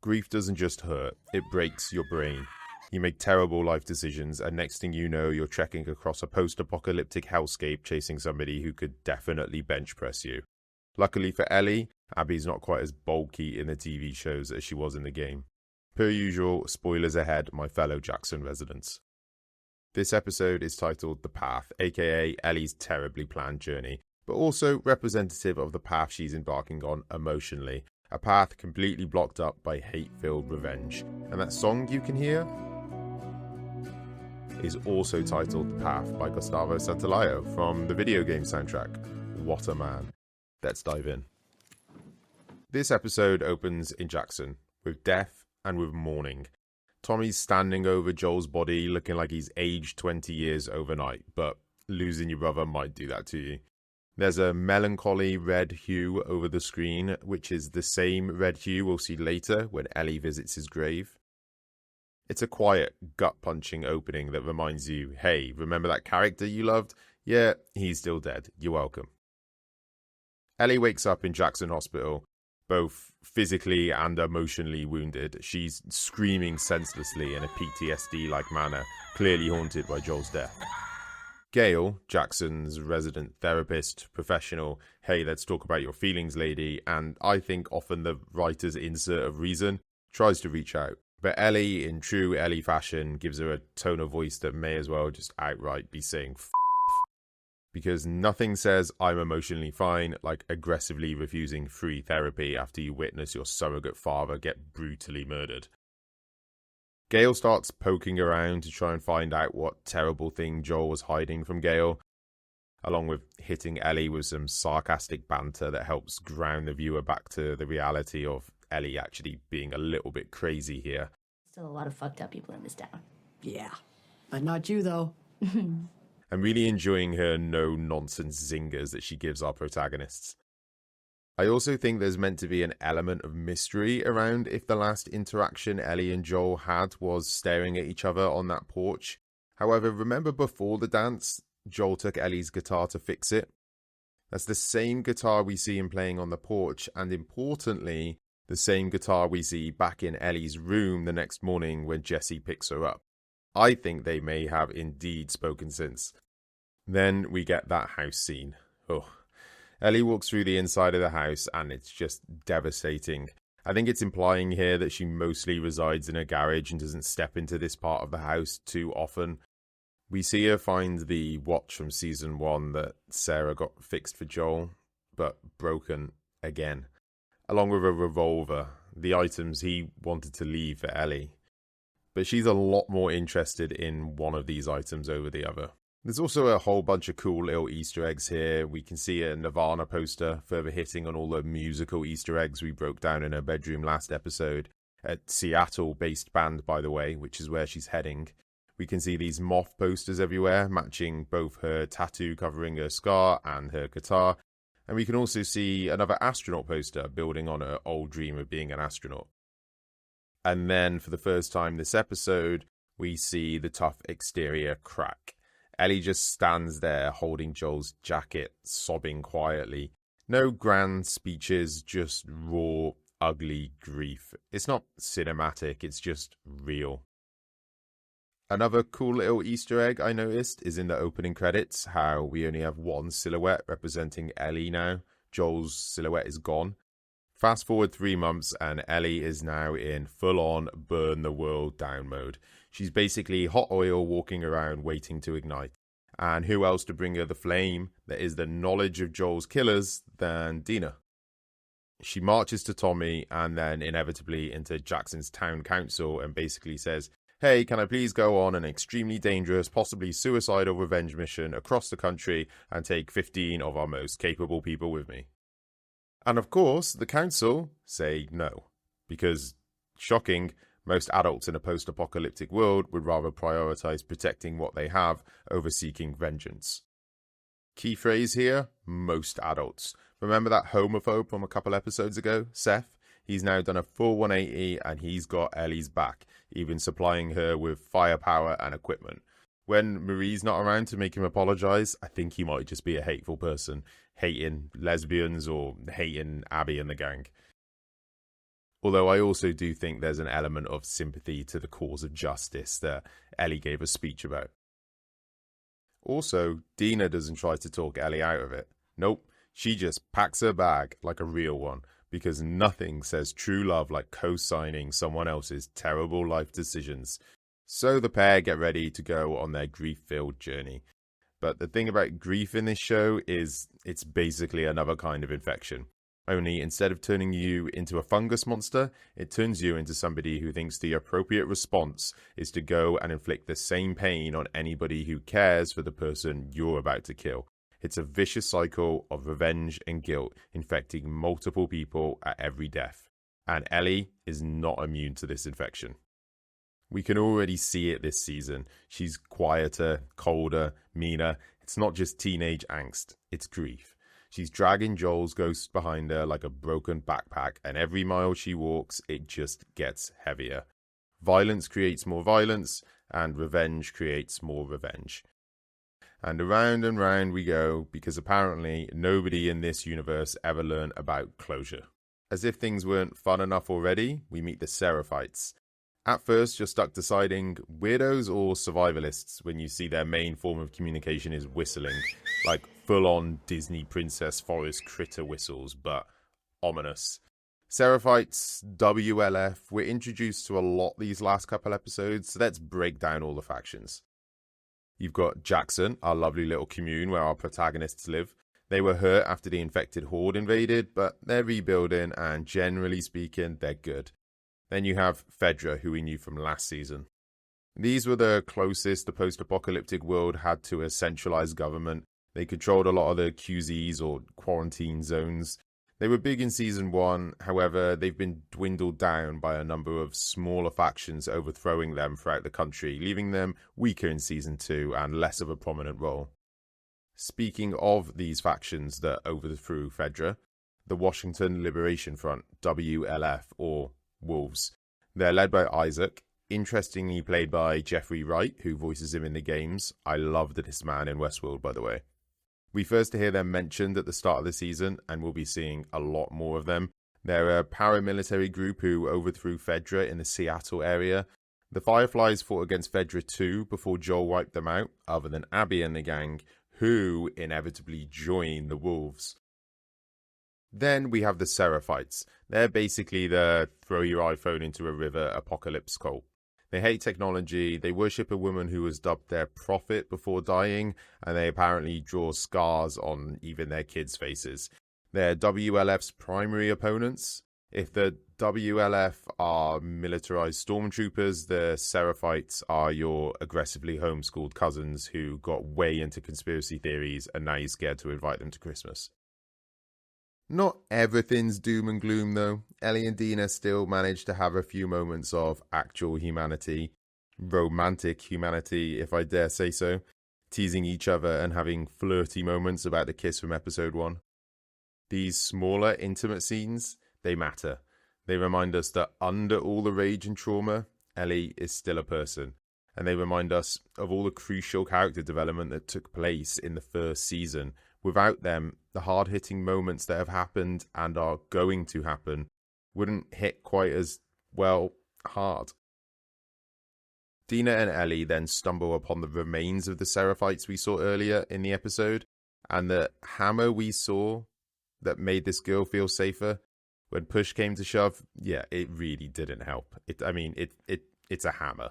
Grief doesn't just hurt, it breaks your brain. You make terrible life decisions, and next thing you know, you're trekking across a post-apocalyptic hellscape chasing somebody who could definitely bench press you. Luckily for Ellie, Abby's not quite as bulky in the TV shows as she was in the game. Per usual, spoilers ahead, my fellow Jackson residents. This episode is titled The Path, aka Ellie's terribly planned journey, but also representative of the path she's embarking on emotionally, a path completely blocked up by hate-filled revenge. And that song you can hear is also titled The Path by Gustavo Santaolalla from the video game soundtrack. What a man. Let's dive in. This episode opens in Jackson, with death and with mourning. Tommy's standing over Joel's body looking like he's aged 20 years overnight, but losing your brother might do that to you. There's a melancholy red hue over the screen, which is the same red hue we'll see later when Ellie visits his grave. It's a quiet, gut-punching opening that reminds you, hey, remember that character you loved? Yeah, he's still dead. You're welcome. Ellie wakes up in Jackson Hospital, both physically and emotionally wounded. She's screaming senselessly in a PTSD-like manner, clearly haunted by Joel's death. Gail, Jackson's resident therapist, professional, hey, let's talk about your feelings lady, and I think often the writer's insert of reason, tries to reach out. But Ellie, in true Ellie fashion, gives her a tone of voice that may as well just outright be saying f***. Because nothing says I'm emotionally fine like aggressively refusing free therapy after you witness your surrogate father get brutally murdered. Gail starts poking around to try and find out what terrible thing Joel was hiding from Gail, along with hitting Ellie with some sarcastic banter that helps ground the viewer back to the reality of Ellie actually being a little bit crazy here. Still a lot of fucked up people in this town. Yeah, but not you, though. I'm really enjoying her no-nonsense zingers that she gives our protagonists. I also think there's meant to be an element of mystery around if the last interaction Ellie and Joel had was staring at each other on that porch. However, remember before the dance, Joel took Ellie's guitar to fix it? That's the same guitar we see him playing on the porch, and importantly, the same guitar we see back in Ellie's room the next morning when Jesse picks her up. I think they may have indeed spoken since. Then we get that house scene. Oh. Ellie walks through the inside of the house and it's just devastating. I think it's implying here that she mostly resides in a garage and doesn't step into this part of the house too often. We see her find the watch from season 1 that Sarah got fixed for Joel, but broken again, along with a revolver, the items he wanted to leave for Ellie. But she's a lot more interested in one of these items over the other. There's also a whole bunch of cool little Easter eggs here. We can see a Nirvana poster further hitting on all the musical Easter eggs we broke down in her bedroom last episode. A Seattle-based band, by the way, which is where she's heading. We can see these moth posters everywhere, matching both her tattoo covering her scar and her guitar. And we can also see another astronaut poster building on her old dream of being an astronaut. And then, for the first time this episode, we see the tough exterior crack. Ellie just stands there holding Joel's jacket, sobbing quietly. No grand speeches, just raw, ugly grief. It's not cinematic, it's just real. Another cool little Easter egg I noticed is in the opening credits, how we only have one silhouette representing Ellie now. Joel's silhouette is gone. Fast forward 3 months and Ellie is now in full-on burn the world down mode. She's basically hot oil walking around waiting to ignite. And who else to bring her the flame that is the knowledge of Joel's killers than Dina? She marches to Tommy and then inevitably into Jackson's town council and basically says, hey, can I please go on an extremely dangerous, possibly suicidal revenge mission across the country and take 15 of our most capable people with me? And of course, the council say no, because, shocking, most adults in a post-apocalyptic world would rather prioritize protecting what they have over seeking vengeance. Key phrase here, most adults. Remember that homophobe from a couple episodes ago, Seth? He's now done a full 180 and he's got Ellie's back, even supplying her with firepower and equipment. When Marie's not around to make him apologize, I think he might just be a hateful person, hating lesbians or hating Abby and the gang. Although I also do think there's an element of sympathy to the cause of justice that Ellie gave a speech about. Also, Dina doesn't try to talk Ellie out of it. Nope, she just packs her bag like a real one, because nothing says true love like co-signing someone else's terrible life decisions. So the pair get ready to go on their grief-filled journey. But the thing about grief in this show is it's basically another kind of infection. Only instead of turning you into a fungus monster, it turns you into somebody who thinks the appropriate response is to go and inflict the same pain on anybody who cares for the person you're about to kill. It's a vicious cycle of revenge and guilt infecting multiple people at every death. And Ellie is not immune to this infection. We can already see it this season. She's quieter, colder, meaner. It's not just teenage angst, it's grief. She's dragging Joel's ghost behind her like a broken backpack, and every mile she walks, it just gets heavier. Violence creates more violence, and revenge creates more revenge. And round we go, because apparently nobody in this universe ever learned about closure. As if things weren't fun enough already, we meet the Seraphites. At first, you're stuck deciding weirdos or survivalists when you see their main form of communication is whistling, like full-on Disney Princess Forest critter whistles, but ominous. Seraphites, WLF, we're introduced to a lot these last couple episodes, so let's break down all the factions. You've got Jackson, our lovely little commune where our protagonists live. They were hurt after the infected horde invaded, but they're rebuilding, and generally speaking, they're good. Then you have Fedra, who we knew from last season. These were the closest the post-apocalyptic world had to a centralized government. They controlled a lot of the QZs or quarantine zones. They were big in season 1, however, they've been dwindled down by a number of smaller factions overthrowing them throughout the country, leaving them weaker in season 2 and less of a prominent role. Speaking of these factions that overthrew Fedra, the Washington Liberation Front, WLF, or Wolves. They're led by Isaac, interestingly played by Jeffrey Wright, who voices him in the games. I loved this man in Westworld, by the way. We first hear them mentioned at the start of the season, and we'll be seeing a lot more of them. They're a paramilitary group who overthrew Fedra in the Seattle area. The Fireflies fought against Fedra too before Joel wiped them out, other than Abby and the gang, who inevitably join the Wolves. Then we have the Seraphites. They're basically the throw your iPhone into a river apocalypse cult. They hate technology, they worship a woman who was dubbed their prophet before dying, and they apparently draw scars on even their kids' faces. They're WLF's primary opponents. If the WLF are militarized stormtroopers, the Seraphites are your aggressively homeschooled cousins who got way into conspiracy theories and now you're scared to invite them to Christmas. Not everything's doom and gloom though. Ellie and Dina still manage to have a few moments of actual humanity, romantic humanity if I dare say so, teasing each other and having flirty moments about the kiss from episode 1. These smaller intimate scenes, they matter. They remind us that under all the rage and trauma, Ellie is still a person. And they remind us of all the crucial character development that took place in the first season. Without them, the hard-hitting moments that have happened and are going to happen wouldn't hit quite as, well, hard. Dina and Ellie then stumble upon the remains of the Seraphites we saw earlier in the episode, and the hammer we saw that made this girl feel safer, when push came to shove, yeah, it really didn't help. It's a hammer.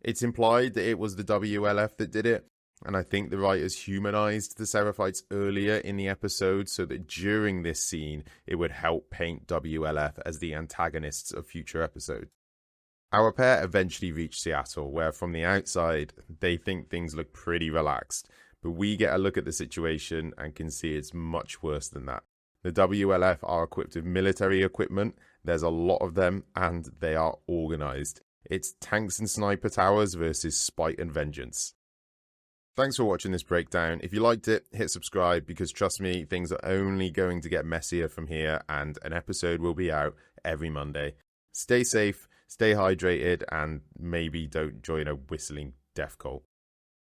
It's implied that it was the WLF that did it, and I think the writers humanized the Seraphites earlier in the episode so that during this scene it would help paint WLF as the antagonists of future episodes. Our pair eventually reach Seattle, where from the outside they think things look pretty relaxed, but we get a look at the situation and can see it's much worse than that. The WLF are equipped with military equipment, there's a lot of them, and they are organized. It's tanks and sniper towers versus spite and vengeance. Thanks for watching this breakdown. If you liked it, hit subscribe because trust me, things are only going to get messier from here and an episode will be out every Monday. Stay safe, stay hydrated, and maybe don't join a whistling death cult.